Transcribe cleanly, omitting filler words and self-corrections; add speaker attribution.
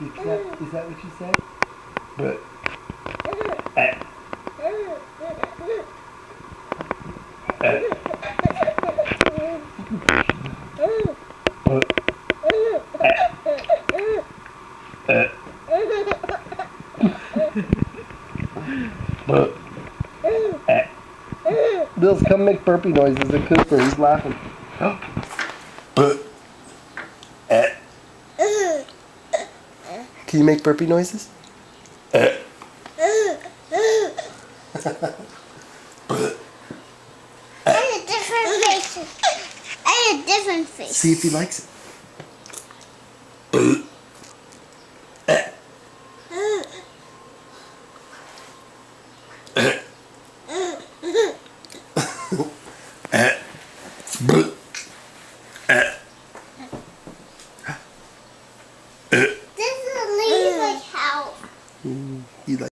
Speaker 1: Is that what you said? But. Bill's come make burpee noises at Cooper. He's laughing. Can you make burpee noises? I
Speaker 2: had different faces. I had different faces.
Speaker 1: See if he likes it.
Speaker 2: This is a ladybug house.
Speaker 1: He likes